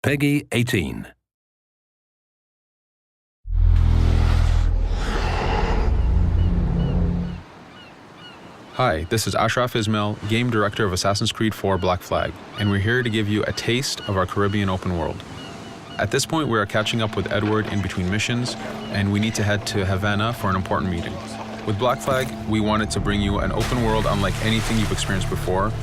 Peggy 18. Hi, this is Ashraf Ismail, Game Director of Assassin's Creed 4 Black Flag, and we're here to give you a taste of our Caribbean open world. At this point, we are catching up with Edward in between missions, and we need to head to Havana for an important meeting. With Black Flag, we wanted to bring you an open world unlike anything you've experienced before,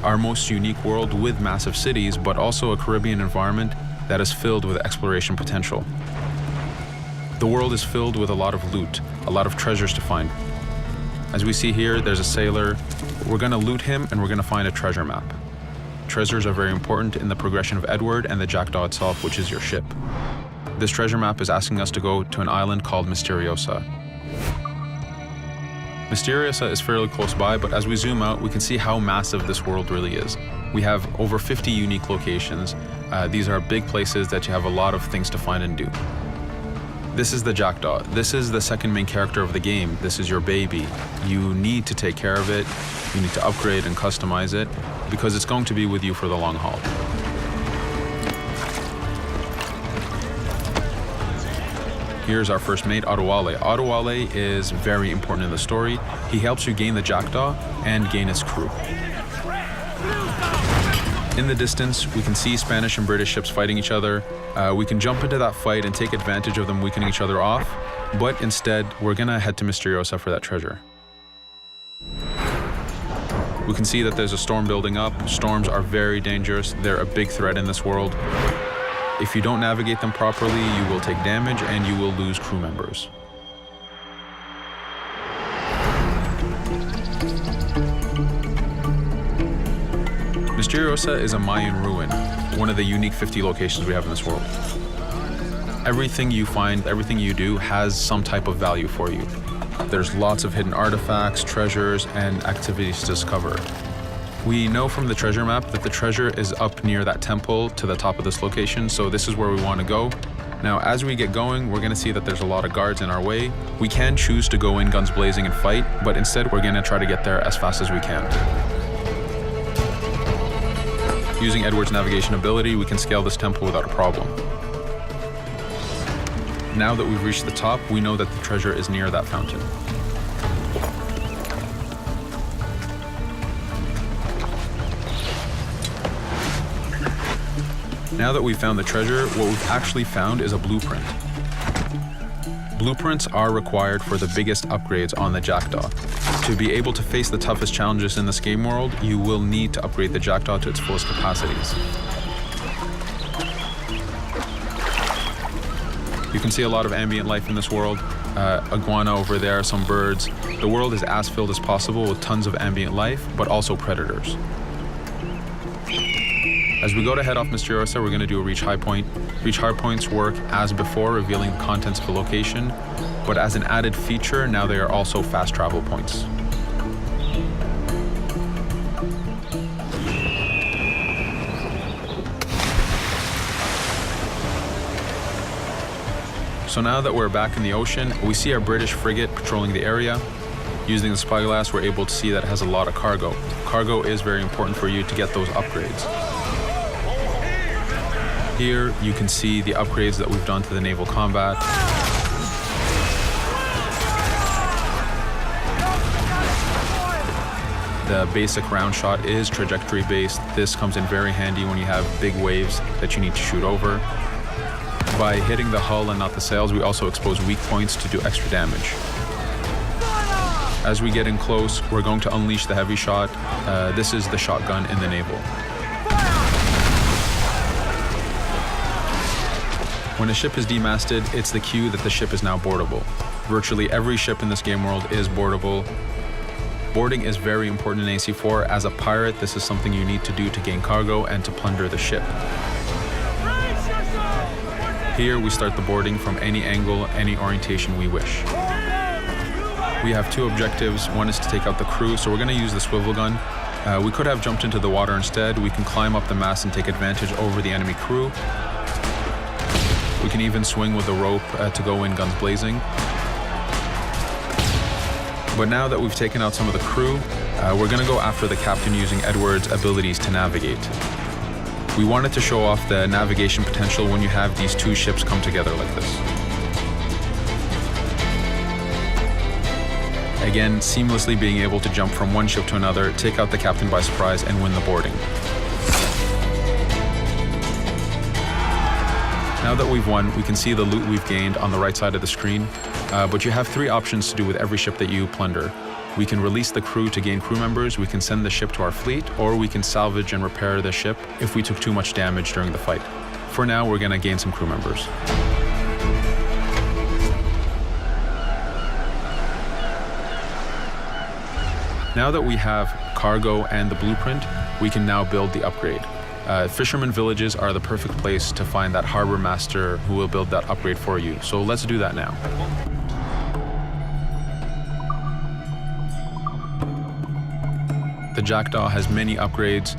our most unique world with massive cities, but also a Caribbean environment that is filled with exploration potential. The world is filled with a lot of loot, a lot of treasures to find. As we see here, there's a sailor. We're going to loot him and we're going to find a treasure map. Treasures are very important in the progression of Edward and the Jackdaw itself, which is your ship. This treasure map is asking us to go to an island called Misteriosa. Misteriosa is fairly close by, but as we zoom out, we can see how massive this world really is. We have over 50 unique locations. These are big places that you have a lot of things to find and do. This is the Jackdaw. This is the second main character of the game. This is your baby. You need to take care of it. You need to upgrade and customize it because it's going to be with you for the long haul. Here's our first mate, Adewale. Adewale is very important in the story. He helps you gain the Jackdaw and gain its crew. In the distance, we can see Spanish and British ships fighting each other. We can jump into that fight and take advantage of them weakening each other off, but instead, we're gonna head to Misteriosa for that treasure. We can see that there's a storm building up. Storms are very dangerous. They're a big threat in this world. If you don't navigate them properly, you will take damage and you will lose crew members. Misteriosa is a Mayan ruin, one of the unique 50 locations we have in this world. Everything you find, everything you do has some type of value for you. There's lots of hidden artifacts, treasures, and activities to discover. We know from the treasure map that the treasure is up near that temple to the top of this location, so this is where we want to go. Now, as we get going, we're going to see that there's a lot of guards in our way. We can choose to go in guns blazing and fight, but instead we're going to try to get there as fast as we can. Using Edward's navigation ability, we can scale this temple without a problem. Now that we've reached the top, we know that the treasure is near that fountain. Now that we've found the treasure, what we've actually found is a blueprint. Blueprints are required for the biggest upgrades on the Jackdaw. To be able to face the toughest challenges in this game world, you will need to upgrade the Jackdaw to its fullest capacities. You can see a lot of ambient life in this world. Iguana over there, some birds. The world is as filled as possible with tons of ambient life, but also predators. As we go to head off Misteriosa, we're going to do a reach high point. Reach high points work as before, revealing the contents of a location, but as an added feature, now they are also fast travel points. So now that we're back in the ocean, we see our British frigate patrolling the area. Using the spyglass, we're able to see that it has a lot of cargo. Cargo is very important for you to get those upgrades. Here, you can see the upgrades that we've done to the naval combat. The basic round shot is trajectory based. This comes in very handy when you have big waves that you need to shoot over. By hitting the hull and not the sails, we also expose weak points to do extra damage. As we get in close, we're going to unleash the heavy shot. This is the shotgun in the naval. When a ship is demasted, it's the cue that the ship is now boardable. Virtually every ship in this game world is boardable. Boarding is very important in AC4. As a pirate, this is something you need to do to gain cargo and to plunder the ship. Here, we start the boarding from any angle, any orientation we wish. We have two objectives. One is to take out the crew, so we're going to use the swivel gun. We could have jumped into the water instead. We can climb up the mast and take advantage over the enemy crew. We can even swing with a rope to go in guns blazing. But now that we've taken out some of the crew, we're going to go after the captain using Edward's abilities to navigate. We wanted to show off the navigation potential when you have these two ships come together like this. Again, seamlessly being able to jump from one ship to another, take out the captain by surprise, and win the boarding. Now that we've won, we can see the loot we've gained on the right side of the screen, but you have 3 options to do with every ship that you plunder. We can release the crew to gain crew members, we can send the ship to our fleet, or we can salvage and repair the ship if we took too much damage during the fight. For now, we're going to gain some crew members. Now that we have cargo and the blueprint, we can now build the upgrade. Fisherman villages are the perfect place to find that harbor master who will build that upgrade for you. So let's do that now. The Jackdaw has many upgrades,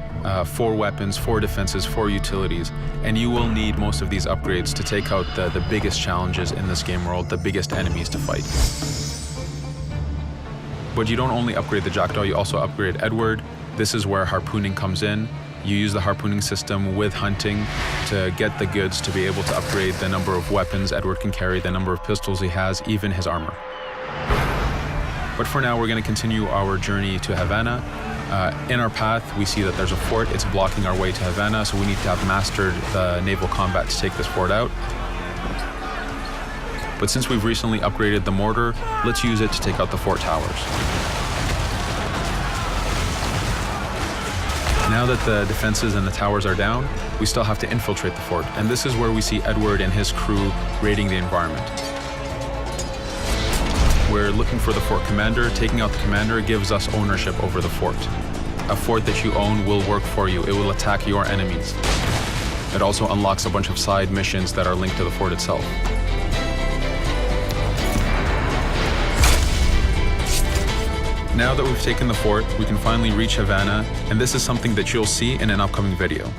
4 weapons, 4 defenses, 4 utilities, and you will need most of these upgrades to take out the biggest challenges in this game world, the biggest enemies to fight. But you don't only upgrade the Jackdaw, you also upgrade Edward. This is where harpooning comes in. You use the harpooning system with hunting to get the goods to be able to upgrade the number of weapons Edward can carry, the number of pistols he has, even his armor. But for now, we're going to continue our journey to Havana. In our path, we see that there's a fort. It's blocking our way to Havana, so we need to have mastered the naval combat to take this fort out. But since we've recently upgraded the mortar, let's use it to take out the fort towers. Now that the defenses and the towers are down, we still have to infiltrate the fort, and this is where we see Edward and his crew raiding the environment. We're looking for the fort commander. Taking out the commander gives us ownership over the fort. A fort that you own will work for you. It will attack your enemies. It also unlocks a bunch of side missions that are linked to the fort itself. Now that we've taken the fort, we can finally reach Havana, and this is something that you'll see in an upcoming video.